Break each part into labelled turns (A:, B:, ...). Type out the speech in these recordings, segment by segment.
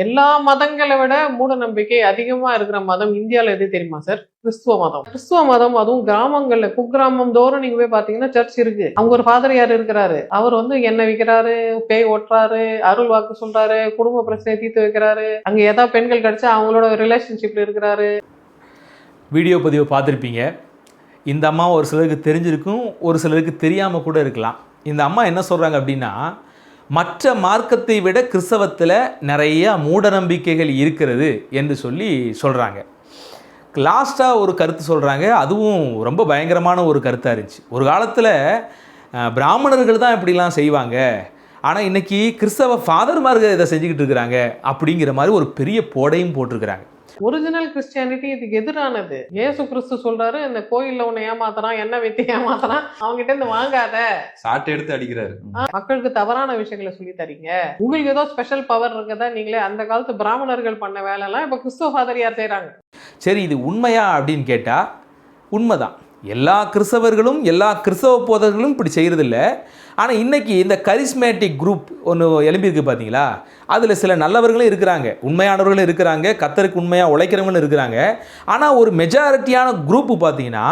A: எல்லா மதங்களை விட மூட நம்பிக்கை அதிகமா இருக்கிற மதம் இந்தியாவில் எது தெரியுமா சார்? கிறிஸ்துவ மதம். கிறிஸ்துவ மதம், அதுவும் கிராமங்கள்ல, குக்கிராமம் தோறும் நீங்க போய் பாத்தீங்கன்னா சர்ச் இருக்கு. அவங்க ஒரு ஃபாதர் யார் இருக்கிறாரு, அவர் எண்ணெய் விற்கிறாரு, பேய் ஓட்டுறாரு, அருள் வாக்கு சொல்றாரு, குடும்ப பிரச்சனையை தீர்த்து வைக்கிறாரு. அங்க ஏதாவது பெண்கள் கிடைச்சா அவங்களோட ரிலேஷன்ஷிப்ல இருக்கிறாரு.
B: வீடியோ பதிவை பார்த்துருப்பீங்க. இந்த அம்மா ஒரு சிலருக்கு தெரிஞ்சிருக்கும், ஒரு சிலருக்கு தெரியாமல் கூட இருக்கலாம். இந்த அம்மா என்ன சொல்கிறாங்க அப்படின்னா, மற்ற மார்க்கத்தை விட கிறிஸ்தவத்தில் நிறைய மூடநம்பிக்கைகள் இருக்கிறது என்று சொல்கிறாங்க. லாஸ்ட்டாக ஒரு கருத்து சொல்கிறாங்க, அதுவும் ரொம்ப பயங்கரமான ஒரு கருத்தாக இருந்துச்சு. ஒரு காலத்தில் பிராமணர்கள் தான் இப்படிலாம் செய்வாங்க, ஆனால் இன்றைக்கி கிறிஸ்தவ ஃபாதர்மார்கள் இதை செஞ்சுக்கிட்டு இருக்கிறாங்க அப்படிங்கிற மாதிரி ஒரு பெரிய போடையும் போட்டிருக்கிறாங்க.
A: ஒரிஜினல் கிறிஸ்டியானிட்டி இதுக்கு எதிரானது. இயேசு கிறிஸ்து சொல்றாரு, இந்த கோயில்ல உன்னை ஏமாத்துறான், என்ன வித்து ஏமாத்துறான், அவங்க கிட்ட இருந்து வாங்காத,
C: சாட்டை எடுத்து அடிக்கிறாரு.
A: மக்களுக்கு தவறான விஷயங்களை சொல்லி தரீங்க, உங்களுக்கு ஏதோ ஸ்பெஷல் பவர் இருக்குதா, நீங்களே அந்த காலத்து பிராமணர்கள் பண்ண வேலை எல்லாம் இப்ப கிறிஸ்துவ ஃபாதர் யார் செய்யறாங்க.
B: சரி, இது உண்மையா அப்படின்னு கேட்டா உண்மைதான். எல்லா கிறிஸ்தவர்களும் எல்லா கிறிஸ்தவ போதகர்களும் இப்படி செய்கிறதில்ல. ஆனால் இன்றைக்கி இந்த கரிஸ்மேட்டிக் குரூப் ஒன்று எழும்பியிருக்கு பார்த்தீங்களா, அதில் சில நல்லவர்களும் இருக்கிறாங்க, உண்மையானவர்களும் இருக்கிறாங்க, கர்த்தருக்கு உண்மையாக உழைக்கிறவங்களும் இருக்கிறாங்க. ஆனால் ஒரு மெஜாரிட்டியான குரூப்பு பார்த்தீங்கன்னா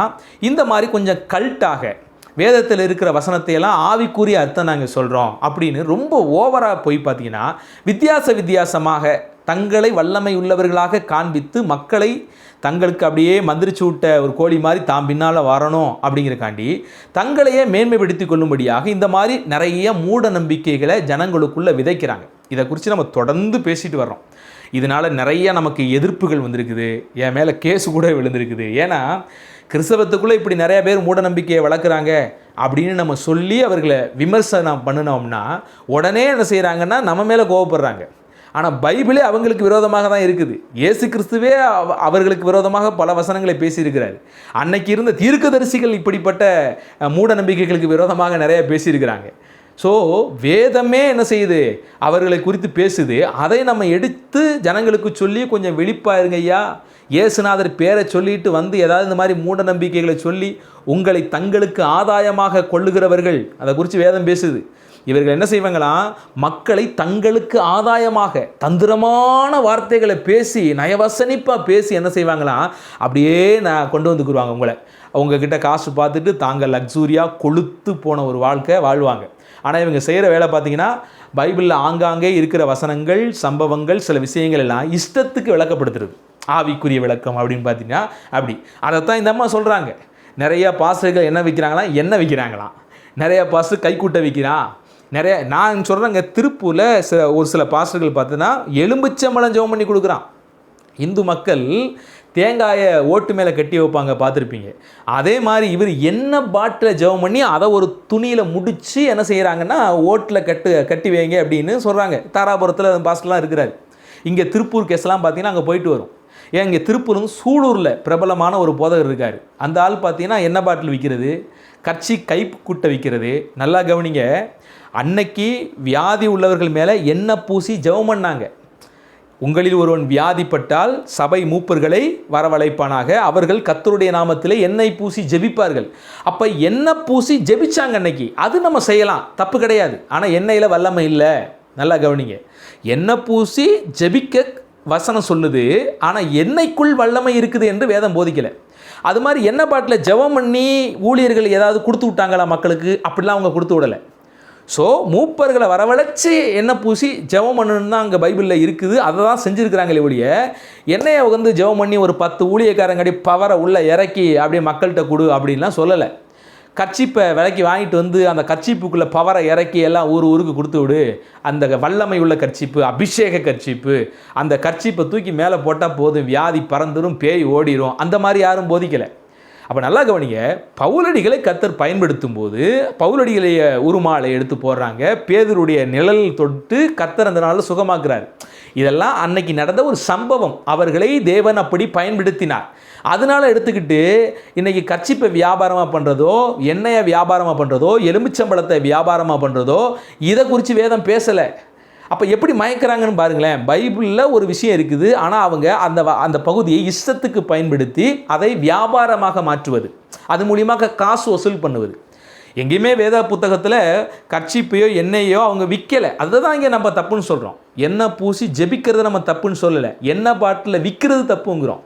B: இந்த மாதிரி கொஞ்சம் கல்ட்டாக வேதத்தில் இருக்கிற வசனத்தையெல்லாம் ஆவிக்குரிய அர்த்தம் நாங்கள் சொல்கிறோம் அப்படின்னு ரொம்ப ஓவராக போய் பார்த்தீங்கன்னா வித்தியாசமாக தங்களை வல்லமை உள்ளவர்களாக காண்பித்து மக்களை தங்களுக்கு அப்படியே மந்திரிச்சு விட்ட ஒரு கோழி மாதிரி தாம் பின்னால் வரணும் அப்படிங்கிறக்காண்டி தங்களையே மேன்மைப்படுத்தி கொள்ளும்படியாக இந்த மாதிரி நிறைய மூட நம்பிக்கைகளை ஜனங்களுக்குள்ளே விதைக்கிறாங்க. இதை குறித்து நம்ம தொடர்ந்து பேசிட்டு வர்றோம். இதனால் நிறைய நமக்கு எதிர்ப்புகள் வந்திருக்குது, என் மேலே கேஸு கூட விழுந்திருக்குது. ஏன்னா கிறிஸ்தவத்துக்குள்ளே இப்படி நிறைய பேர் மூட நம்பிக்கையை வளர்க்குறாங்க அப்படின்னு நம்ம சொல்லி அவர்களை விமர்சனம் பண்ணினோம்னா உடனே என்ன செய்கிறாங்கன்னா நம்ம மேலே கோவப்படுறாங்க. ஆனால் பைபிளே அவங்களுக்கு விரோதமாக தான் இருக்குது. இயேசு கிறிஸ்துவே அவர்களுக்கு விரோதமாக பல வசனங்களை பேசியிருக்கிறார். அன்னைக்கு இருந்த தீர்க்கதரிசிகள் இப்படிப்பட்ட மூட நம்பிக்கைகளுக்கு விரோதமாக நிறைய பேசியிருக்கிறாங்க. ஸோ வேதமே என்ன செய்யுது, அவர்களை குறித்து பேசுது. அதை நம்ம எடுத்து ஜனங்களுக்கு சொல்லி கொஞ்சம் விழிப்பாக இருங்கய்யா, இயேசுநாதர் பேரை சொல்லிட்டு வந்து ஏதாவது இந்த மாதிரி மூட நம்பிக்கைகளை சொல்லி உங்களை தங்களுக்கு ஆதாயமாக கொள்ளுகிறவர்கள், அதை குறித்து வேதம் பேசுது. இவர்கள் என்ன செய்வாங்களாம், மக்களை தங்களுக்கு ஆதாயமாக தந்திரமான வார்த்தைகளை பேசி நயவசனிப்பாக பேசி என்ன செய்வாங்களாம், அப்படியே நான் கொண்டு வந்துக்குருவாங்க உங்களை. அவங்கக்கிட்ட காசு பார்த்துட்டு தாங்கள் லக்ஸூரியாக கொளுத்து போன ஒரு வாழ்க்கை வாழ்வாங்க. ஆனால் இவங்க செய்கிற வேலை பார்த்தீங்கன்னா பைபிளில் ஆங்காங்கே இருக்கிற வசனங்கள், சம்பவங்கள், சில விஷயங்கள் எல்லாம் இஷ்டத்துக்கு விளக்கப்படுத்துறது. ஆவிக்குரிய விளக்கம் அப்படின்னு பார்த்தீங்கன்னா அப்படி அதைத்தான் இந்த அம்மா சொல்கிறாங்க. நிறையா பாஸ்டர்கள் என்ன விற்கிறாங்களாம், என்ன விற்கிறாங்களாம், நிறையா பாஸ்டர் கைக்கூட்ட விற்கிறான். நிறைய நான் சொல்கிறேங்க, திருப்பூரில் ஒரு சில பாஸ்டர்கள் பார்த்தீங்கன்னா எலும்பிச்சம்பழம் ஜெபம் பண்ணி கொடுக்குறான். இந்து மக்கள் தேங்காயை ஓட்டு மேலே கட்டி வைப்பாங்க, பார்த்துருப்பீங்க. அதே மாதிரி இவர் என்ன பாட்டில் ஜெபம் பண்ணி அதை ஒரு துணியில் முடித்து என்ன செய்கிறாங்கன்னா ஓட்டில் கட்டி வைங்க அப்படின்னு சொல்கிறாங்க. தாராபுரத்தில் பாஸ்டர்லாம் இருக்கிறார். இங்கே திருப்பூர் கேஸ்லாம் பார்த்தீங்கன்னா அங்கே போயிட்டு வரும். ஏன் இங்கே திருப்பூர் சூலூரில் பிரபலமான ஒரு போதகர் இருக்கார். அந்த ஆள் பார்த்தீங்கன்னா என்ன பாட்டில் விற்கிறது, கட்சி கைக்குட்டை விற்கிறது. நல்லா கவனிங்க, அன்னைக்கு வியாதி உள்ளவர்கள் மேலே எண்ணெய் பூசி ஜெபம் பண்ணாங்க. உங்களில் ஒருவன் வியாதிப்பட்டால் சபை மூப்பர்களை வரவழைப்பானாக, அவர்கள் கர்த்தருடைய நாமத்திலே எண்ணெய் பூசி ஜெபிப்பார்கள். அப்போ எண்ணெய் பூசி ஜெபிச்சாங்க அன்னைக்கு. அது நம்ம செய்யலாம், தப்பு கிடையாது. ஆனால் எண்ணெயில் வல்லமை இல்லை. நல்லா கவனிங்க, எண்ணெய் பூசி ஜெபிக்க வசனம் சொல்லுது, ஆனால் எண்ணெய்க்குள் வல்லமை இருக்குது என்று வேதம் போதிக்கலை. அது மாதிரி எண்ணெய் பாட்டில் ஜெபம் பண்ணி ஊழியர்கள் ஏதாவது கொடுத்து விட்டாங்களா மக்களுக்கு? அப்படிலாம் அவங்க கொடுத்து விடலை. ஸோ மூப்பர்களை வரவழைச்சி எண்ணெய் பூசி ஜெபம் பண்ணணுன்னு தான் அங்கே பைபிளில் இருக்குது. அதை தான் செஞ்சுருக்கிறாங்களே ஒழிய எண்ணெயை ஜெபம் பண்ணி ஒரு 10 ஊழியக்காரங்கடி பவரை உள்ளே இறக்கி அப்படியே மக்கள்கிட்ட கொடு அப்படின்லாம் சொல்லலை. கர்ச்சீப்பை விலைக்கு வாங்கிட்டு வந்து அந்த கர்ச்சீப்புக்குள்ளே பவரை இறக்கி எல்லாம் ஊருக்கு கொடுத்து விடு, அந்த வல்லமை உள்ள கர்ச்சீப்பு, அபிஷேக கர்ச்சீப்பு, அந்த கர்ச்சீப்பை தூக்கி மேலே போட்டால் போதும், வியாதி பறந்துடும், பேய் ஓடிடும், அந்த மாதிரி யாரும் போதிக்கலை. அப்போ நல்லா கவனிங்க, பவுலடிகளை கர்த்தர் பயன்படுத்தும் போது பவுலடிகளை உருமாலை எடுத்து போடுறாங்க. பேதுருடைய நிழல் தொட்டு கர்த்தர் அந்த நாளில் சுகமாக்குறார். இதெல்லாம் அன்னைக்கு நடந்த ஒரு சம்பவம். அவர்களை தேவன் அப்படி பயன்படுத்தினார். அதனால் எடுத்துக்கிட்டு இன்றைக்கி கர்ச்சீப்பை வியாபாரமாக பண்ணுறதோ, எண்ணெயை வியாபாரமாக பண்ணுறதோ, எலுமிச்சம்பழத்தை வியாபாரமாக பண்ணுறதோ இதை குறித்து வேதம் பேசலை. அப்போ எப்படி மயக்கிறாங்கன்னு பாருங்களேன். பைபிளில் ஒரு விஷயம் இருக்குது, ஆனால் அவங்க அந்த பகுதியை இஷ்டத்துக்கு பயன்படுத்தி அதை வியாபாரமாக மாற்றுவது, அது மூலியமாக காசு வசூல் பண்ணுவது. எங்கேயுமே வேத புத்தகத்தில் கர்ச்சீப்பையோ எண்ணெயோ அவங்க விற்கலை. அதுதான் இங்கே நம்ம தப்புன்னு சொல்கிறோம். எண்ணெய் பூசி ஜெபிக்கிறது நம்ம தப்புன்னு சொல்லலை, எண்ணெய் பாட்டில் விற்கிறது தப்புங்கிறோம்.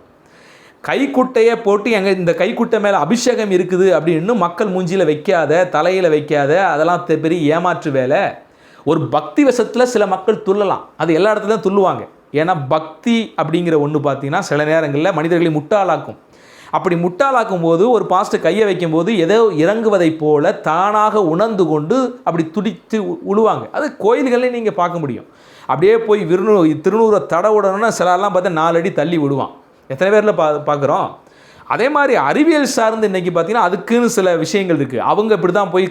B: கைக்குட்டையை போட்டு எங்கள் இந்த கைக்குட்டை மேலே அபிஷேகம் இருக்குது அப்படின்னு மக்கள் மூஞ்சியில் வைக்காத, தலையில் வைக்காத, அதெல்லாம் பெரிய ஏமாற்று வேலை. ஒரு பக்தி வசத்தில் சில மக்கள் துள்ளலாம், அது எல்லா இடத்துலையும் துள்ளுவாங்க. ஏன்னா பக்தி அப்படிங்கிற ஒன்று பார்த்தீங்கன்னா சில நேரங்களில் மனிதர்களை முட்டாளாக்கும். அப்படி முட்டாளாக்கும் போது ஒரு பாஸ்டர் கையை வைக்கும்போது ஏதோ இறங்குவதை போல தானாக உணர்ந்து கொண்டு அப்படி துடித்து உழுவாங்க. அது கோயில்களே நீங்கள் பார்க்க முடியும். அப்படியே போய் திருநூறை தட விடணும்னா சிலர்லாம் பார்த்தா 4 அடி தள்ளி விடுவான். எத்தனை பேரில் பார்க்குறோம். அதே மாதிரி அறிவியல் சார்ந்து இன்றைக்கி பார்த்தீங்கன்னா அதுக்குன்னு சில விஷயங்கள் இருக்குது. அவங்க இப்படி தான் போய்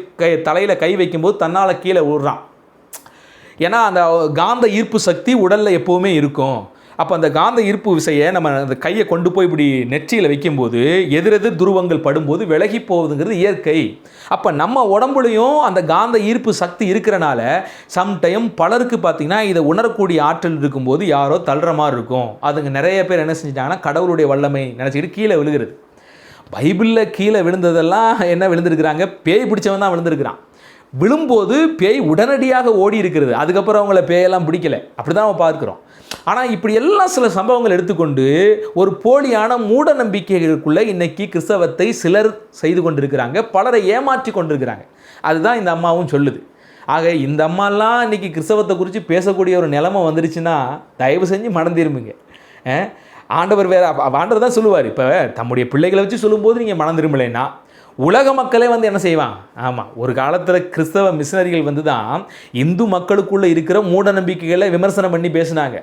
B: தலையில் கை வைக்கும்போது தன்னால் கீழே விடுறான். ஏன்னா அந்த காந்த ஈர்ப்பு சக்தி உடலில் எப்போவுமே இருக்கும். அப்போ அந்த காந்த ஈர்ப்பு விசையை நம்ம அந்த கையை கொண்டு போய் இப்படி நெற்றியில் வைக்கும்போது எதிரெதிர் துருவங்கள் படும்போது விலகி போகுதுங்கிறது இயற்கை. அப்போ நம்ம உடம்புலையும் அந்த காந்த ஈர்ப்பு சக்தி இருக்கிறனால சம்டைம் பலருக்கு பார்த்திங்கன்னா இதை உணரக்கூடிய ஆற்றல் இருக்கும்போது யாரோ தள்ளுற மாதிரி இருக்கும். அதுங்க நிறைய பேர் என்ன செஞ்சிட்டாங்கன்னா கடவுளுடைய வல்லமை நினச்சிக்கிட்டு கீழே விழுகிறது. பைபிளில் கீழே விழுந்ததெல்லாம் என்ன விழுந்திருக்கிறாங்க, பேய் பிடிச்சவன் தான் விழுந்திருக்கிறான். விழும்போது பேய் உடனடியாக ஓடி இருக்கிறது. அதுக்கப்புறம் அவங்கள பேயெல்லாம் பிடிக்கலை. அப்படி தான் நம்ம பார்க்குறோம். ஆனால் இப்படி எல்லாம் சில சம்பவங்கள் எடுத்துக்கொண்டு ஒரு போலியான மூட நம்பிக்கைகளுக்குள்ளே இன்றைக்கி கிறிஸ்தவத்தை சிலர் செய்து கொண்டிருக்கிறாங்க, பலரை ஏமாற்றி கொண்டிருக்கிறாங்க. அதுதான் இந்த அம்மாவும் சொல்லுது. ஆக இந்த அம்மாலாம் இன்றைக்கி கிறிஸ்தவத்தை குறித்து பேசக்கூடிய ஒரு நிலைமை வந்துருச்சுன்னா தயவு செஞ்சு மறந்துருமுங்க. ஆண்டவர் ஆண்டவர் தான் சொல்லுவார். இப்போ தம்முடைய பிள்ளைகளை வச்சு சொல்லும்போது நீங்கள் மறந்துருமில்லைன்னா உலக மக்களே என்ன செய்வான். ஆமாம், ஒரு காலத்தில் கிறிஸ்தவ மிஷனரிகள் தான் இந்து மக்களுக்குள்ளே இருக்கிற மூட நம்பிக்கைகளை விமர்சனம் பண்ணி பேசினாங்க,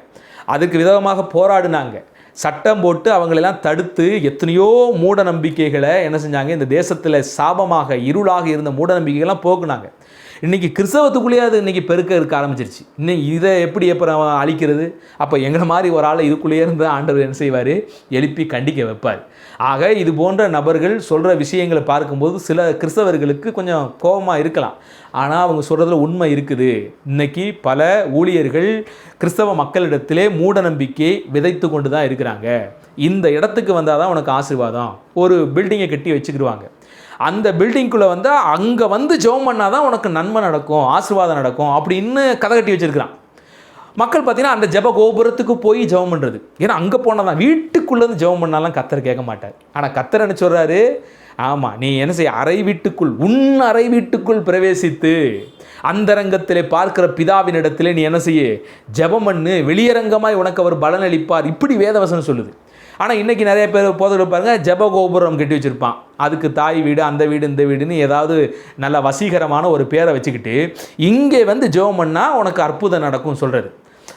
B: அதுக்கு விதமாக போராடினாங்க, சட்டம் போட்டு அவங்களெல்லாம் தடுத்து எத்தனையோ மூட நம்பிக்கைகளை என்ன செஞ்சாங்க, இந்த தேசத்தில் சாபமாக இருளாக இருந்த மூட நம்பிக்கைகள்லாம் போக்குனாங்க. இன்றைக்கி கிறிஸ்தவத்துக்குள்ளேயே அது இன்றைக்கி பெருக்க இருக்க ஆரம்பிச்சிருச்சு. இன்னும் இதை எப்படி அழிக்கிறது? அப்போ எங்களை மாதிரி ஒரு ஆளை இதுக்குள்ளேயே இருந்து ஆண்டவர் என்ன செய்வார், எழுப்பி கண்டிக்க வைப்பார். ஆக இது போன்ற நபர்கள் சொல்கிற விஷயங்களை பார்க்கும்போது சில கிறிஸ்தவர்களுக்கு கொஞ்சம் கோபமாக இருக்கலாம். ஆனால் அவங்க சொல்கிறதுல உண்மை இருக்குது. இன்றைக்கி பல ஊழியர்கள் கிறிஸ்தவ மக்களிடத்திலே மூட நம்பிக்கை விதைத்து கொண்டு தான் இருக்கிறாங்க. இந்த இடத்துக்கு வந்தால் தான் உனக்கு ஆசீர்வாதம். ஒரு பில்டிங்கை கட்டி வச்சுக்கிடுவாங்க. அந்த பில்டிங்குள்ளே அங்கே ஜெபம் பண்ணால் தான் உனக்கு நன்மை நடக்கும், ஆசீர்வாதம் நடக்கும் அப்படின்னு கதை கட்டி வச்சுருக்கிறான். மக்கள் பார்த்தீங்கன்னா அந்த ஜெப கோபுரத்துக்கு போய் ஜெபம் பண்ணுறது. ஏன்னா அங்கே போனால் தான், வீட்டுக்குள்ளேருந்து ஜெபம் பண்ணாலும் கர்த்தர் கேட்க மாட்டார். ஆனால் கர்த்தர் என்ன சொல்கிறாரு, ஆமாம் நீ என்ன செய்ய, அறை வீட்டுக்குள், உன் அறை வீட்டுக்குள் பிரவேசித்து அந்தரங்கத்திலே பார்க்கிற பிதாவினிடத்திலே நீ என்ன செய்ய, ஜெபம் பண்ணு, வெளியரங்கமாய் உனக்கு அவர் பலனளிப்பார். இப்படி வேதவசனம் சொல்லுது. ஆனால் இன்றைக்கி நிறைய பேர் போதும் பாருங்கள், ஜெப கோபுரம் கட்டி வச்சுருப்பான். அதுக்கு தாய் வீடு, அந்த வீடு, இந்த வீடுன்னு ஏதாவது நல்ல வசீகரமான ஒரு பேரை வச்சுக்கிட்டு இங்கே ஜெபம் பண்ணால் உனக்கு அற்புதம் நடக்கும் சொல்கிறது.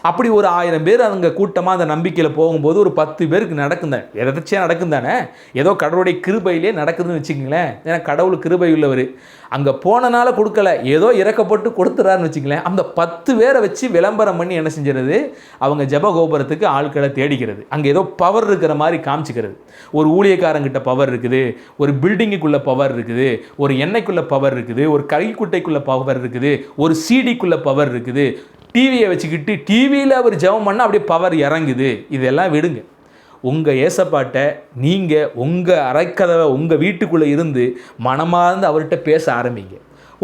B: அப்படி ஒரு 1000 பேர் அங்கே கூட்டமாக அந்த நம்பிக்கையில் போகும்போது ஒரு 10 பேருக்கு நடக்குந்தானே, எதாச்சியாக நடக்கும் தானே, ஏதோ கடவுளுடைய கிருபையிலே நடக்குதுன்னு வச்சுக்கிங்களேன். ஏன்னா கடவுள் கிருபை உள்ளவர். அங்கே போனனால கொடுக்கல, ஏதோ இறக்கப்பட்டு கொடுத்துறாருன்னு வச்சுங்களேன். அந்த 10 பேரை வச்சு விளம்பரம் பண்ணி என்ன செஞ்சுறது, அவங்க ஜெப கோபுரத்துக்கு ஆட்களை தேடிக்கிறது. அங்கே ஏதோ பவர் இருக்கிற மாதிரி காமிச்சிக்கிறது. ஒரு ஊழியக்காரங்கிட்ட பவர் இருக்குது, ஒரு பில்டிங்குக்குள்ளே பவர் இருக்குது, ஒரு எண்ணெய்க்குள்ளே பவர் இருக்குது, ஒரு கைக்குட்டைக்குள்ளே பவர் இருக்குது, ஒரு சிடிக்குள்ளே பவர் இருக்குது. டிவியை வச்சுக்கிட்டு டிவியில் அவர் ஜெபம் பண்ணால் அப்படியே பவர் இறங்குது. இதெல்லாம் விடுங்க. உங்கள் ஏசப்பாட்டை நீங்கள் உங்கள் அறைக்கதவை உங்கள் வீட்டுக்குள்ளே இருந்து மனமார்ந்து அவர்கிட்ட பேச ஆரம்பிங்க.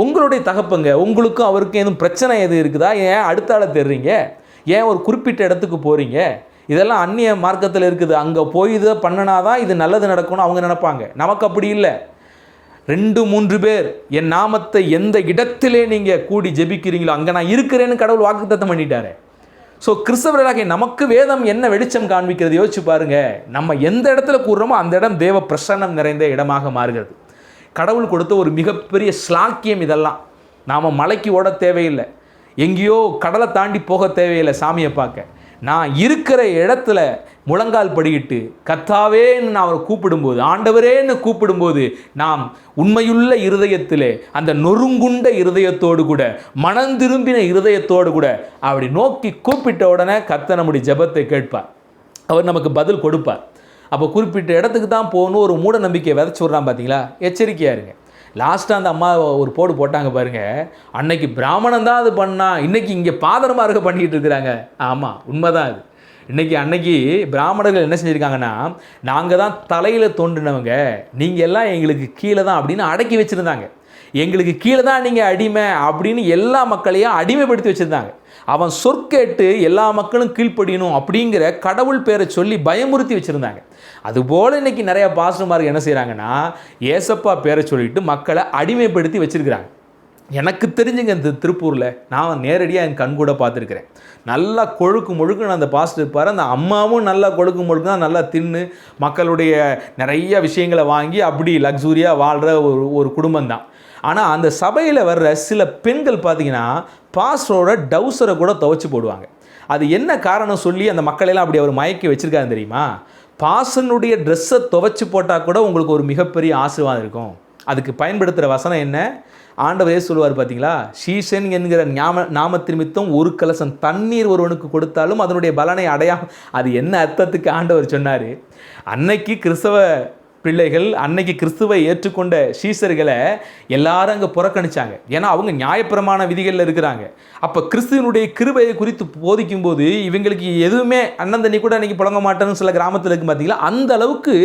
B: உங்களுடைய தகப்பங்க, உங்களுக்கும் அவருக்கும் எதுவும் பிரச்சனை எது இருக்குதா? ஏன் அடுத்த ஆளை தேடுறீங்க? ஏன் ஒரு குறிப்பிட்ட இடத்துக்கு போகிறீங்க? இதெல்லாம் அந்நிய மார்க்கத்தில் இருக்குது. அங்கே போய் இதை பண்ணினாதான் இது நல்லது நடக்கும்னு அவங்க நினைப்பாங்க. நமக்கு அப்படி இல்லை. 2-3 பேர் என் நாமத்தை எந்த இடத்திலே நீங்கள் கூடி ஜெபிக்கிறீங்களோ அங்கே நான் இருக்கிறேன்னு கடவுள் வாக்குத்தத்தம் பண்ணிட்டாரு. ஸோ கிறிஸ்தவர்களாக நமக்கு வேதம் என்ன வெளிச்சம் காண்பிக்கிறது யோசிச்சு பாருங்கள். நம்ம எந்த இடத்துல கூடுறோமோ அந்த இடம் தேவ பிரசன்னம் நிறைந்த இடமாக மாறுகிறது. கடவுள் கொடுத்த ஒரு மிகப்பெரிய ஸ்லாக்கியம் இதெல்லாம். நாம் மலைக்கு ஓட தேவையில்லை, எங்கேயோ கடலை தாண்டி போக தேவையில்லை சாமியை பார்க்க. நான் இருக்கிற இடத்துல முழங்கால் படிக்கிட்டு கர்த்தாவேன்னு நான் அவரை கூப்பிடும்போது, ஆண்டவரேன்னு கூப்பிடும்போது, நாம் உண்மையுள்ள இருதயத்திலே அந்த நொறுங்குண்ட இருதயத்தோடு கூட, மனம் திரும்பின இருதயத்தோடு கூட அப்படி நோக்கி கூப்பிட்ட உடனே கர்த்தர் நம்முடைய ஜெபத்தை கேட்பார், அவர் நமக்கு பதில் கொடுப்பார். அப்போ குறிப்பிட்ட இடத்துக்கு தான் போகணும். ஒரு மூட நம்பிக்கையை விதைச்சி விட்றான் பார்த்தீங்களா? எச்சரிக்கையாக இருங்க. லாஸ்ட்டாக அந்த அம்மா ஒரு போடு போட்டாங்க பாருங்கள், அன்னைக்கு பிராமணன் தான் அது பண்ணால், இன்றைக்கி இங்கே பாதரமாக பண்ணிக்கிட்டு இருக்கிறாங்க. ஆமாம், உண்மைதான் அது. அன்னைக்கு பிராமணர்கள் என்ன செஞ்சுருக்காங்கன்னா, நாங்கள் தான் தலையில் தோன்றினவங்க, நீங்கள் எல்லாம் எங்களுக்கு கீழே தான் அப்படின்னு அடக்கி வச்சுருந்தாங்க. எங்களுக்கு கீழே தான் நீங்கள் அடிமை அப்படின்னு எல்லா மக்களையும் அடிமைப்படுத்தி வச்சுருந்தாங்க. அவன் சொற்கேட்டு எல்லா மக்களும் கீழ்ப்படியணும் அப்படிங்கிற கடவுள் பேரை சொல்லி பயமுறுத்தி வச்சுருந்தாங்க. அதுபோல் இன்றைக்கி நிறையா பாஸ்டர்மார்கள் என்ன செய்கிறாங்கன்னா ஏசப்பா பேரை சொல்லிட்டு மக்களை அடிமைப்படுத்தி வச்சுருக்கிறாங்க. எனக்கு தெரிஞ்சுங்க இந்த திருப்பூரில் நான் நேரடியாக என் கண் கூட பார்த்துருக்கிறேன். நல்லா கொழுக்கு முழுக்குன்னு அந்த பாஸ்டர் இருப்பார். அந்த அம்மாவும் நல்லா கொழுக்கு முழுக்கு தான் நல்லா தின்னு மக்களுடைய நிறைய விஷயங்களை வாங்கி அப்படி லக்ஸூரியாக வாழ்கிற ஒரு குடும்பம் தான். ஆனால் அந்த சபையில் வர்ற சில பெண்கள் பார்த்திங்கன்னா பாஸ்டரோட டவுசரை கூட துவைச்சி போடுவாங்க. அது என்ன காரணம் சொல்லி அந்த மக்களையெல்லாம் அப்படி அவர் மயக்கி வச்சுருக்காங்க தெரியுமா? பாஸ்டனுடைய ட்ரெஸ்ஸை துவைச்சி போட்டால் கூட உங்களுக்கு ஒரு மிகப்பெரிய ஆசீர்வாதம் இருக்கும். அதுக்கு பயன்படுத்துகிற வசனம் என்ன? ஆண்டவரே சொல்லுவார் பார்த்தீங்களா, ஷீஷன் என்கிற நாமத்தின் நிமித்தம் ஒரு கலசம் தண்ணீர் ஒருவனுக்கு கொடுத்தாலும் அதனுடைய பலனை அடையாமல். அது என்ன அர்த்தத்துக்கு ஆண்டவர் சொன்னார்? அன்னைக்கு கிறிஸ்தவ பிள்ளைகள், அன்னைக்கு கிறிஸ்துவை ஏற்றுக்கொண்ட சீசர்களை எல்லாரும் அங்கே புறக்கணிச்சாங்க. ஏன்னா அவங்க நியாயப்பிரமாண விதிகளில் இருக்கிறாங்க. அப்போ கிறிஸ்துவனுடைய கிருபையை குறித்து போதிக்கும் போது இவங்களுக்கு எதுவுமே அண்ணன் தண்ணி கூட அன்றைக்கி புழங்க மாட்டேன்னு சில கிராமத்தில் இருக்குது பார்த்தீங்களா. அந்த அளவுக்கு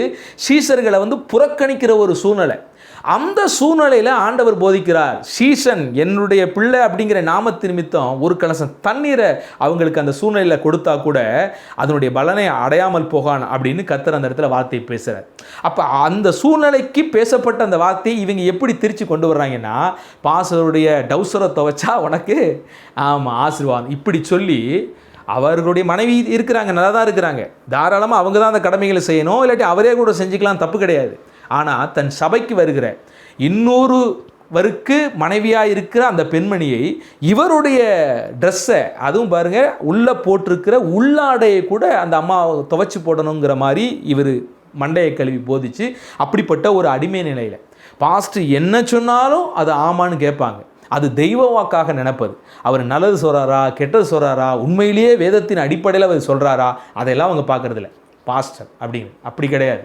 B: சீசர்களை புறக்கணிக்கிற ஒரு சூழ்நிலை. அந்த சூழ்நிலையில் ஆண்டவர் போதிக்கிறார், சீசன் என்னுடைய பிள்ளை அப்படிங்கிற நாமத்தின் நிமித்தம் ஒரு கலசம் தண்ணீரை அவங்களுக்கு அந்த சூழ்நிலையில் கொடுத்தா கூட அதனுடைய பலனை அடையாமல் போகான் அப்படின்னு கர்த்தர் அந்த இடத்துல வார்த்தையை பேசுகிறார். அப்போ அந்த சூழ்நிலைக்கு பேசப்பட்ட அந்த வார்த்தையை இவங்க எப்படி திருச்சி கொண்டு வர்றாங்கன்னா, பாஸ்டருடைய டவுசரை துவைச்சா உனக்கு ஆசீர்வாதம் இப்படி சொல்லி அவர்களுடைய மனைவி இருக்கிறாங்க, நல்லா தான் இருக்கிறாங்க, தாராளமாக அவங்க தான் அந்த கடமைகளை செய்யணும், இல்லாட்டி அவரே கூட செஞ்சுக்கலாம், தப்பு கிடையாது. ஆனால் தன் சபைக்கு வருகிற இன்னொருவருக்கு மனைவியாக இருக்கிற அந்த பெண்மணியை இவருடைய ட்ரெஸ்ஸை, அதுவும் பாருங்கள் உள்ளே போட்டிருக்கிற உள்ளாடையை கூட அந்த அம்மா துவைச்சி போடணுங்கிற மாதிரி இவர் மண்டையை கழுவி போதிச்சு, அப்படிப்பட்ட ஒரு அடிமை நிலையில் பாஸ்டர் என்ன சொன்னாலும் அது ஆமான்னு கேட்பாங்க. அது தெய்வ வாக்காக நினைப்பது. அவர் நல்லது சொல்கிறாரா கெட்டது சொல்கிறாரா, உண்மையிலேயே வேதத்தின் அடிப்படையில் அவர் சொல்கிறாரா, அதெல்லாம் அவங்க பார்க்குறதில்ல. பாஸ்டர் அப்படின்னு அப்படி கிடையாது.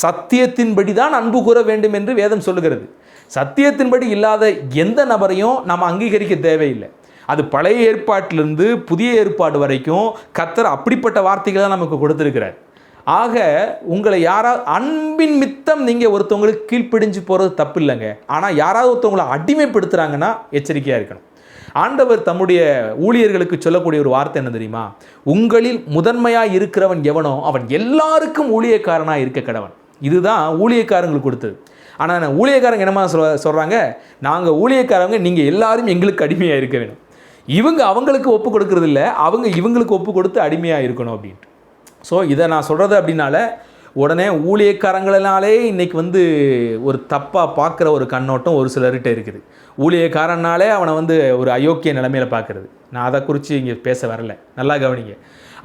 B: சத்தியத்தின்படி தான் அன்பு கூற வேண்டும் என்று வேதம் சொல்லுகிறது. சத்தியத்தின்படி இல்லாத எந்த நபரையும் நாம் அங்கீகரிக்க தேவையில்லை. அது பழைய ஏற்பாட்டிலிருந்து புதிய ஏற்பாடு வரைக்கும் கர்த்தர் அப்படிப்பட்ட வார்த்தைகளை தான் நமக்கு கொடுத்துருக்கிறார். ஆக உங்களை யாராவது அன்பின் மித்தம் நீங்கள் ஒருத்தவங்களுக்கு கீழ்ப்பிடிஞ்சு போகிறது தப்பு இல்லைங்க. ஆனால் யாராவது ஒருத்தவங்களை அடிமைப்படுத்துகிறாங்கன்னா எச்சரிக்கையாக இருக்கணும். ஆண்டவர் தம்முடைய ஊழியர்களுக்கு சொல்லக்கூடிய ஒரு வார்த்தை என்ன தெரியுமா? உங்களில் முதன்மையாக இருக்கிறவன் எவனோ அவன் எல்லாருக்கும் ஊழியக்காரனாக இருக்க கடவன். இதுதான் ஊழியக்காரங்களுக்கு கொடுத்தது. ஆனால் ஊழியக்காரங்க என்னமா சொல்கிறாங்க? நாங்கள் ஊழியக்காரங்க, நீங்கள் எல்லாரும் எங்களுக்கு அடிமையாக இருக்க வேணும். இவங்க அவங்களுக்கு ஒப்பு கொடுக்கறது இல்லை, அவங்க இவங்களுக்கு ஒப்பு கொடுத்து அடிமையாக இருக்கணும் அப்படின்ட்டு. ஸோ இதை நான் சொல்கிறது அப்படின்னால உடனே ஊழியக்காரங்களாலே இன்றைக்கி ஒரு தப்பாக பார்க்குற ஒரு கண்ணோட்டம் ஒரு சிலர்கிட்ட இருக்குது. ஊழியக்காரனாலே அவனை ஒரு அயோக்கிய நிலைமையில் பார்க்குறது. நான் அதை குறித்து இங்கே பேச வரல, நல்லா கவனிங்க.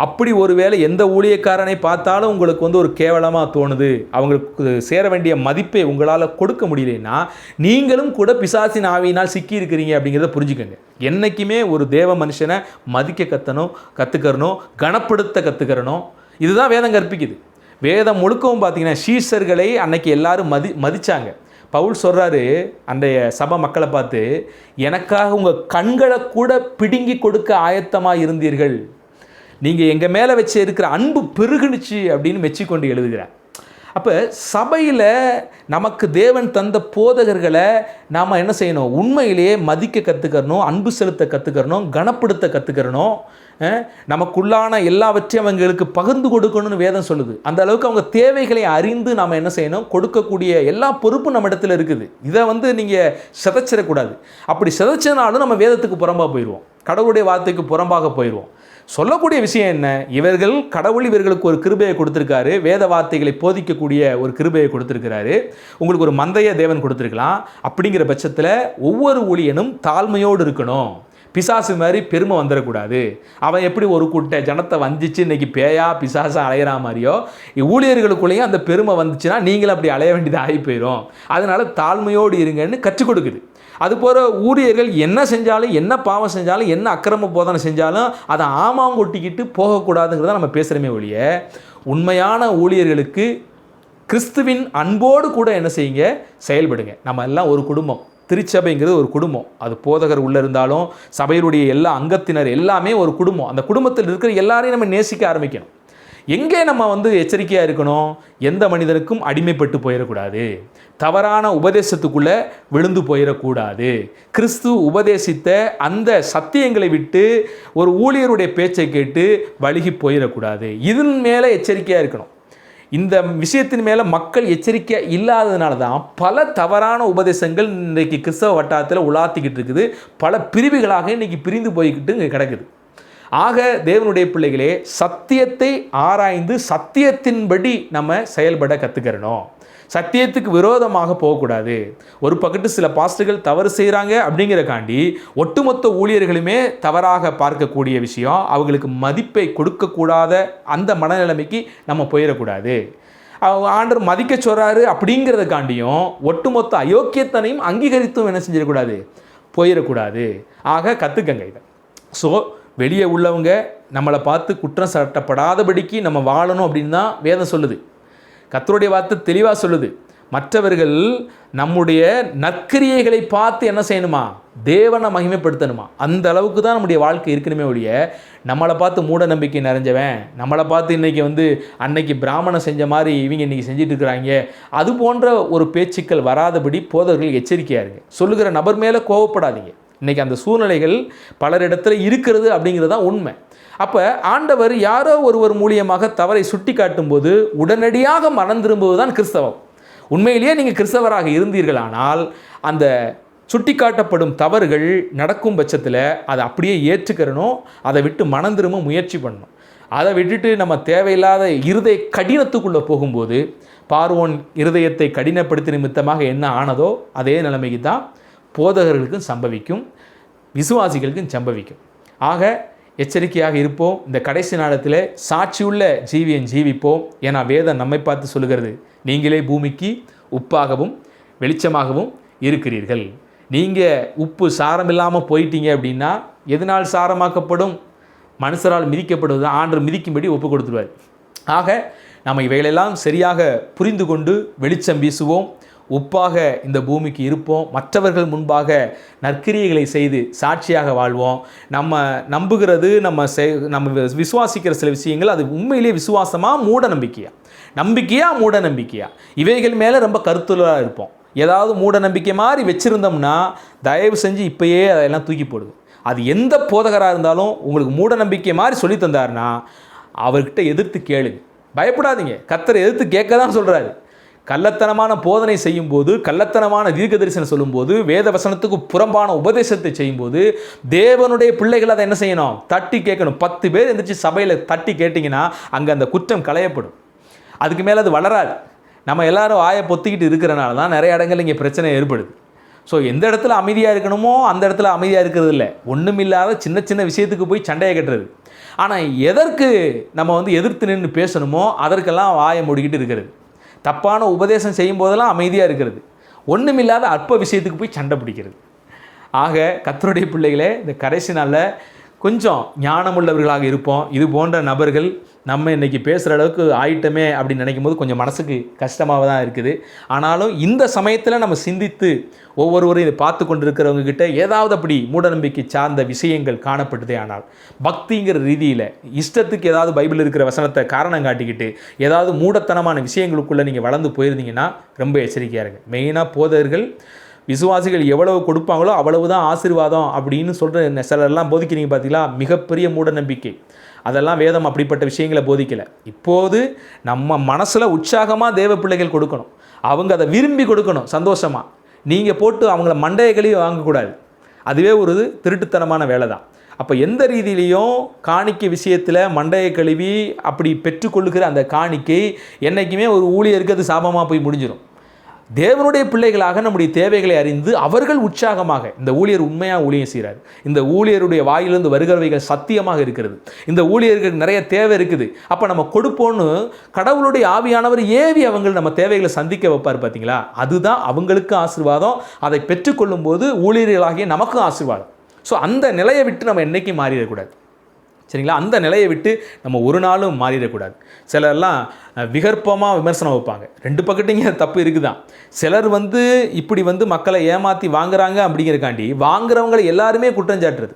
B: அப்படி ஒருவேளை எந்த ஊழியக்காரனை பார்த்தாலும் உங்களுக்கு ஒரு கேவலமாக தோணுது, அவங்களுக்கு சேர வேண்டிய மதிப்பை உங்களால் கொடுக்க முடியலன்னா நீங்களும் கூட பிசாசின் ஆவியினால் சிக்கி இருக்கிறீங்க அப்படிங்கிறத புரிஞ்சுக்கோங்க. என்றைக்குமே ஒரு தேவ மனுஷனை மதிக்க கற்றுக்கறணும், கனப்படுத்த கற்றுக்கிறணும். இதுதான் வேதம் கற்பிக்குது. வேதம் முழுக்கவும் பார்த்தீங்கன்னா சீசர்களை அன்னைக்கு எல்லாரும் மதித்தாங்க. பவுல் சொல்கிறாரு அன்றைய சபை மக்களை பார்த்து, எனக்காக உங்கள் கண்களை கூட பிடுங்கி கொடுக்க ஆயத்தமாக இருந்தீர்கள், நீங்கள் எங்கள் மேலே வச்சு இருக்கிற அன்பு பெருகுனுச்சு அப்படின்னு மெச்சிக்கொண்டு எழுதுகிறார். அப்போ சபையில் நமக்கு தேவன் தந்த போதகர்களை நாம் என்ன செய்யணும்? உண்மையிலேயே மதிக்க கற்றுக்கிறணும், அன்பு செலுத்த கற்றுக்கிறணும், கனப்படுத்த கற்றுக்கிறணும். நமக்குள்ளான எல்லாவற்றையும் அவங்களுக்கு பகிர்ந்து கொடுக்கணும்னு வேதம் சொல்லுது. அந்த அளவுக்கு அவங்க தேவைகளை அறிந்து நாம் என்ன செய்யணும்? கொடுக்கக்கூடிய எல்லா பொறுப்பும் நம்ம இடத்துல இருக்குது. இதை நீங்கள் சிதைச்சிடக்கூடாது. அப்படி சிதைச்சனாலும் நம்ம வேதத்துக்கு புறம்பாக போயிடுவோம், கடவுளுடைய வார்த்தைக்கு புறம்பாக போயிடுவோம். சொல்லக்கூடிய விஷயம் என்ன? கடவுள் இவர்களுக்கு ஒரு கிருபையை கொடுத்துருக்காரு, வேத வார்த்தைகளை போதிக்கக்கூடிய ஒரு கிருபையை கொடுத்துருக்கிறாரு. உங்களுக்கு ஒரு மந்தைய தேவன் கொடுத்துருக்கலாம். அப்படிங்கிற பட்சத்தில் ஒவ்வொரு ஊழியனும் தாழ்மையோடு இருக்கணும். பிசாசு மாதிரி பெருமை வந்துடக்கூடாது. அவன் எப்படி ஒரு கூட்ட ஜனத்தை வஞ்சிச்சு இன்றைக்கி பேயா பிசாசா அலையிற மாதிரியோ ஊழியர்களுக்குள்ளேயும் அந்த பெருமை வந்துச்சுன்னா நீங்களும் அப்படி அலைய வேண்டியது ஆகி போயிடும். அதனால் தாழ்மையோடு இருங்கன்னு கற்றுக் கொடுக்குது. அதுபோல் ஊழியர்கள் என்ன செஞ்சாலும், என்ன பாவம் செஞ்சாலும், என்ன அக்கிரம போதனை செஞ்சாலும் அதை ஆமாம் கொட்டிக்கிட்டு போகக்கூடாதுங்கிறத நம்ம பேசுகிறோமே ஒழிய, உண்மையான ஊழியர்களுக்கு கிறிஸ்துவின் அன்போடு கூட என்ன செய்யுங்க? செயல்படுங்க. நம்ம எல்லாம் ஒரு குடும்பம். திருச்சபைங்கிறது ஒரு குடும்பம். அது போதகர் உள்ளே இருந்தாலும் சபையினுடைய எல்லா அங்கத்தினர் எல்லாமே ஒரு குடும்பம். அந்த குடும்பத்தில் இருக்கிற எல்லாரையும் நம்ம நேசிக்க ஆரம்பிக்கணும். எங்கே நம்ம வந்து எச்சரிக்கையாக இருக்கணும்? எந்த மனிதனுக்கும் அடிமைப்பட்டு போயிடக்கூடாது, தவறான உபதேசத்துக்குள்ளே விழுந்து போயிடக்கூடாது, கிறிஸ்து உபதேசித்த அந்த சத்தியங்களை விட்டு ஒரு ஊழியருடைய பேச்சை கேட்டு வழுகி போயிடக்கூடாது. இதன் மேலே எச்சரிக்கையாக இருக்கணும். இந்த விஷயத்தின் மேலே மக்கள் எச்சரிக்கை இல்லாததுனால தான் பல தவறான உபதேசங்கள் இன்றைக்கு கிறிஸ்தவ வட்டாரத்தில் உலாத்திக்கிட்டு இருக்குது. பல பிரிவுகளாக இன்றைக்கி பிரிந்து போய்கிட்டு இங்கே கிடக்குது. ஆக தேவனுடைய பிள்ளைகளே, சத்தியத்தை ஆராய்ந்து சத்தியத்தின்படி நம்ம செயல்பட கற்றுக்கிறணும். சத்தியத்துக்கு விரோதமாக போகக்கூடாது. ஒரு பக்கத்து சில பாஸ்டர்கள் தவறு செய்கிறாங்க அப்படிங்கிறக்காண்டி ஒட்டுமொத்த ஊழியர்களுமே தவறாக பார்க்கக்கூடிய விஷயம், அவங்களுக்கு மதிப்பை கொடுக்கக்கூடாத அந்த மனநிலைமைக்கு நம்ம போயிடக்கூடாது. ஆண்டவர் மதிக்க சொல்கிறாரு அப்படிங்கிறதுக்காண்டியும் ஒட்டுமொத்த அயோக்கியத்தனையும் அங்கீகரித்தும் என்ன செஞ்சிடக்கூடாது, போயிடக்கூடாது. ஆக கற்றுக்கங்க இதை. ஸோ வெளியே உள்ளவங்க நம்மளை பார்த்து குற்றம் சாட்டப்படாதபடிக்கு நம்ம வாழணும் அப்படின்னு தான் வேதம் சொல்லுது. கர்த்தருடைய வார்த்தை தெளிவாக சொல்லுது. மற்றவர்கள் நம்முடைய நற்கிரியைகளை பார்த்து என்ன செய்யணுமா, தேவனை மகிமைப்படுத்தணுமா. அந்த அளவுக்கு தான் நம்முடைய வாழ்க்கை இருக்கணுமே ஒழிய, நம்மளை பார்த்து மூட நம்பிக்கை நிறைஞ்சவன், நம்மளை பார்த்து இன்றைக்கி வந்து அன்னைக்கு பிராமணன் செஞ்ச மாதிரி இவங்க இன்றைக்கி செஞ்சுட்டு இருக்கிறாங்க, அது போன்ற ஒரு பேச்சுக்கள் வராதபடி போதவர்கள் எச்சரிக்கையாக இருங்க. சொல்லுகிற நபர் மேலே கோவப்படாதீங்க. இன்றைக்கி அந்த சூழ்நிலைகள் பலரிடத்தில் இருக்கிறது அப்படிங்கிறது தான் உண்மை. அப்போ ஆண்டவர் யாரோ ஒருவர் மூலியமாக தவறை சுட்டி காட்டும்போது உடனடியாக மனம் திரும்புவது தான் கிறிஸ்தவம். உண்மையிலேயே நீங்கள் கிறிஸ்தவராக இருந்தீர்களானால் அந்த சுட்டி காட்டப்படும் தவறுகள் நடக்கும் பட்சத்தில் அதை அப்படியே ஏற்றுக்கிறணும், அதை விட்டு மனம் திரும்ப முயற்சி பண்ணணும். அதை விட்டுட்டு நம்ம தேவையில்லாத இருதய கடினத்துக்குள்ளே போகும்போது பார்வோன் இருதயத்தை கடினப்படுத்தி நிமித்தமாக என்ன ஆனதோ அதே நிலைமைக்கு தான் போதகர்களுக்கும் சம்பவிக்கும், விசுவாசிகளுக்கும் சம்பவிக்கும். ஆக எச்சரிக்கையாக இருப்போம். இந்த கடைசி நாளத்தில் சாட்சியுள்ள ஜீவியம் ஜீவிப்போம். ஏன்னா வேதம் நம்மை பார்த்து சொல்லுகிறது, நீங்களே பூமிக்கு உப்பாகவும் வெளிச்சமாகவும் இருக்கிறீர்கள். நீங்கள் உப்பு சாரம் இல்லாமல் போயிட்டீங்க அப்படின்னா எதனால் சாரமாக்கப்படும்? மனுஷரால் மிதிக்கப்படுவது, ஆண்டவர் மிதிக்கும்படி ஒப்பு கொடுத்துருவார். ஆக நம்ம இவைகளெல்லாம் சரியாக புரிந்து கொண்டு வெளிச்சம் வீசுவோம், உப்பாக இந்த பூமிக்கு இருப்போம், மற்றவர்கள் முன்பாக நற்கிரியைகளை செய்து சாட்சியாக வாழ்வோம். நம்ம நம்புகிறது, நம்ம விசுவாசிக்கிற சில விஷயங்கள் அது உண்மையிலேயே விசுவாசமாக மூட நம்பிக்கையா மூட நம்பிக்கையா, இவைகள் மேலே ரொம்ப கருத்துள்ளதாக இருப்போம். ஏதாவது மூட நம்பிக்கை மாதிரி வச்சுருந்தோம்னா தயவு செஞ்சு இப்போயே அதெல்லாம் தூக்கி போடுது. அது எந்த போதகராக இருந்தாலும் உங்களுக்கு மூட நம்பிக்கை மாதிரி சொல்லி தந்தாருன்னா அவர்கிட்ட எதிர்த்து கேளுங்க, பயப்படாதீங்க. கர்த்தரை எதிர்த்து கேட்க தான் சொல்கிறாரு. கள்ளத்தனமான போதனை செய்யும்போது, கள்ளத்தனமான தீர்க்க தரிசனம் சொல்லும்போது, வேத வசனத்துக்கு புறம்பான உபதேசத்தை செய்யும்போது தேவனுடைய பிள்ளைகள் அதை என்ன செய்யணும், தட்டி கேட்கணும். 10 பேர் எந்திரிச்சு சபையில் தட்டி கேட்டிங்கன்னா அங்கே அந்த குற்றம் களையப்படும். அதுக்கு மேலே அது வளராது. நம்ம எல்லாரும் வாயை பொத்திக்கிட்டு இருக்கிறனால தான் நிறைய இடங்கள் இங்கே பிரச்சனை ஏற்படுது. ஸோ எந்த இடத்துல அமைதியாக இருக்கணுமோ அந்த இடத்துல அமைதியாக இருக்கிறது இல்லை, ஒன்றுமில்லாத சின்ன சின்ன விஷயத்துக்கு போய் சண்டையை கட்டுறது. ஆனால் எதற்கு நம்ம வந்து எதிர்த்து நின்று பேசணுமோ அதற்கெல்லாம் வாயை மூடிக்கிட்டு இருக்கிறது. தப்பான உபதேசம் செய்யும் போதெல்லாம் அமைதியாக இருக்கிறது, ஒன்றுமில்லாத அற்ப விஷயத்துக்கு போய் சண்டை பிடிக்கிறது. ஆக கர்த்தருடைய பிள்ளைகளே, இந்த கடைசி நாளில் கொஞ்சம் ஞானமுள்ளவர்களாக இருப்போம். இது போன்ற நபர்கள் நம்ம இன்றைக்கி பேசுகிற அளவுக்கு ஆயிட்டமே அப்படின்னு நினைக்கும் போது கொஞ்சம் மனசுக்கு கஷ்டமாக தான் இருக்குது. ஆனாலும் இந்த சமயத்தில் நம்ம சிந்தித்து ஒவ்வொருவரும் இதை பார்த்து கொண்டு இருக்கிறவங்ககிட்ட ஏதாவது அப்படி மூடநம்பிக்கை சார்ந்த விஷயங்கள் காணப்பட்டதே ஆனால் பக்திங்கிற ரீதியில் இஷ்டத்துக்கு ஏதாவது பைபிள் இருக்கிற வசனத்தை காரணம் காட்டிக்கிட்டு ஏதாவது மூடத்தனமான விஷயங்களுக்குள்ளே நீங்கள் வளர்ந்து போயிருந்தீங்கன்னா ரொம்ப எச்சரிக்கையாக இருங்க. மெயினாக போதகர்கள் விசுவாசிகள் எவ்வளவு கொடுப்பாங்களோ அவ்வளவு தான் ஆசீர்வாதம் அப்படின்னு சொல்கிற சிலரெல்லாம் போதிக்கிறீங்க பார்த்தீங்களா, மிகப்பெரிய மூட நம்பிக்கை. அதெல்லாம் வேதம் அப்படிப்பட்ட விஷயங்களை போதிக்கலை. இப்போது நம்ம மனசில் உற்சாகமாக தேவ பிள்ளைகள் கொடுக்கணும், அவங்க அதை விரும்பி கொடுக்கணும் சந்தோஷமாக. நீங்கள் போட்டு அவங்கள மண்டையகளையும் வாங்கக்கூடாது, அதுவே ஒரு திருட்டுத்தனமான வேலை தான். அப்போ எந்த ரீதியிலையும் காணிக்கை விஷயத்தில் மண்டையை கழுவி அப்படி பெற்றுக்கொள்ளுகிற அந்த காணிக்கை என்றைக்குமே ஒரு ஊழியருக்கு அது சாபமாக போய் முடிஞ்சிடும். தேவனுடைய பிள்ளைகளாக நம்முடைய தேவைகளை அறிந்து அவர்கள் உற்சாகமாக, இந்த ஊழியர் உண்மையாக ஊழியம் செய்கிறார், இந்த ஊழியருடைய வாயிலிருந்து வருகிறவைகள் சத்தியமாக இருக்கிறது, இந்த ஊழியர்களுக்கு நிறைய தேவை இருக்குது, அப்போ நம்ம கொடுப்போன்னு கடவுளுடைய ஆவியானவர் ஏவி அவங்க நம்ம தேவைகளை சந்திக்க வைப்பார் பார்த்தீங்களா, அதுதான் அவங்களுக்கு ஆசீர்வாதம். அதை பெற்றுக்கொள்ளும் போது ஊழியர்களாகிய நமக்கும் ஆசீர்வாதம். ஸோ அந்த நிலையை விட்டு நம்ம என்றைக்கும் மாறிடக்கூடாது. சரிங்களா, அந்த நிலையை விட்டு நம்ம ஒரு நாளும் மாறிடக்கூடாது. சிலர்லாம் விகற்பமாக விமர்சனம் வைப்பாங்க, 2 பக்கத்தையும் தப்பு இருக்குதான். சிலர் இப்படி மக்களை ஏமாற்றி வாங்குறாங்க அப்படிங்கிறக்காண்டி வாங்குறவங்களை எல்லாருமே குற்றம் சாட்டுறது.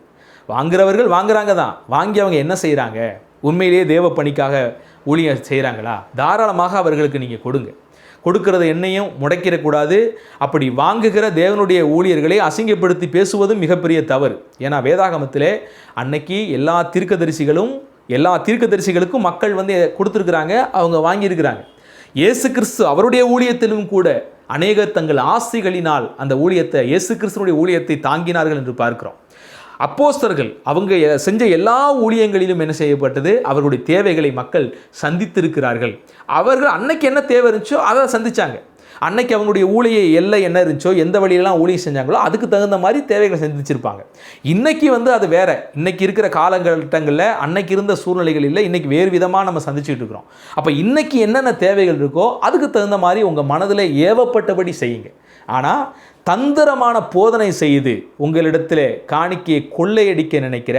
B: வாங்குறவர்கள் வாங்குறாங்க தான், வாங்கி அவங்க என்ன செய்கிறாங்க, உண்மையிலேயே தேவ பணிக்காக ஊழியம் செய்கிறாங்களா? தாராளமாக அவர்களுக்கு நீங்கள் கொடுங்க. கொடுக்கறது என்னையும் முடைக்கிடக்கூடாது. அப்படி வாங்குகிற தேவனுடைய ஊழியர்களை அசிங்கப்படுத்தி பேசுவதும் மிகப்பெரிய தவறு. ஏன்னா வேதாகமத்திலே அன்னைக்கு எல்லா தீர்க்கதரிசிகளுக்கும் மக்கள் வந்து கொடுத்துருக்குறாங்க, அவங்க வாங்கியிருக்கிறாங்க. இயேசு கிறிஸ்து அவருடைய ஊழியத்திலும் கூட அநேகர் தங்கள் ஆசைகளினால் அந்த ஊழியத்தை, இயேசு கிறிஸ்துனுடைய ஊழியத்தை தாங்கினார்கள் என்று பார்க்கிறோம். அப்போஸ்தலர்கள் அவங்க செஞ்ச எல்லா ஊழியங்களிலும் என்ன செய்யப்பட்டது? அவர்களுடைய தேவைகளை மக்கள் சந்தித்திருக்கிறார்கள். அவர்கள் அன்னைக்கு என்ன தேவை இருந்துச்சோ அதை சந்திச்சாங்க. அன்னைக்கு அவங்களுடைய ஊழிய எல்லை என்ன இருந்துச்சோ, எந்த வழியெல்லாம் ஊழியம் செஞ்சாங்களோ அதுக்கு தகுந்த மாதிரி தேவைகளை சந்திச்சிருப்பாங்க. இன்னைக்கு வந்து அது வேற. இன்னைக்கு இருக்கிற காலகட்டங்களில் அன்னைக்கு இருந்த சூழ்நிலைகள் இல்லை, இன்னைக்கு வேறு விதமாக நம்ம சந்திச்சுட்டு இருக்கிறோம். அப்போ இன்னைக்கு என்னென்ன தேவைகள் இருக்கோ அதுக்கு தகுந்த மாதிரி உங்கள் மனதில் ஏவப்பட்டபடி செய்யுங்க. ஆனால் தந்திரமான போதனை செய்து உங்களிடத்தில் காணிக்கையை கொள்ளையடிக்க நினைக்கிற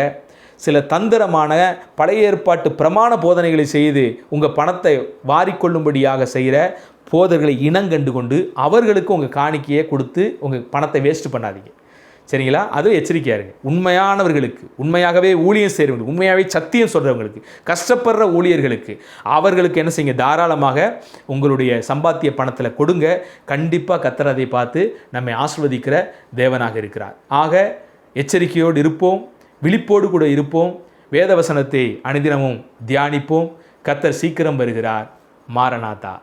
B: சில தந்திரமான பழைய ஏற்பாட்டு பிரமாண போதனைகளை செய்து உங்கள் பணத்தை வாரிக்கொள்ளும்படியாக செய்கிற போதர்களை இனங்கண்டு கொண்டு அவர்களுக்கு உங்கள் காணிக்கையை கொடுத்து உங்கள் பணத்தை வேஸ்ட் பண்ணாதீங்க. சரிங்களா? அது எச்சரிக்கையாக இருங்க. உண்மையானவர்களுக்கு, உண்மையாகவே ஊழியம் செய்கிறவங்களுக்கு, உண்மையாகவே சத்தியம் சொல்கிறவங்களுக்கு, கஷ்டப்படுற ஊழியர்களுக்கு அவர்களுக்கு என்ன செய்யுங்க? தாராளமாக உங்களுடைய சம்பாத்திய பணத்தில் கொடுங்க. கண்டிப்பாக கர்த்தர் அதை பார்த்து நம்மை ஆசீர்வதிக்கிற தேவனாக இருக்கிறார். ஆக எச்சரிக்கையோடு இருப்போம், விழிப்போடு கூட இருப்போம், வேத வசனத்தை அனுதினமும் தியானிப்போம். கர்த்தர் சீக்கிரம் வருகிறார். மாரநாதா.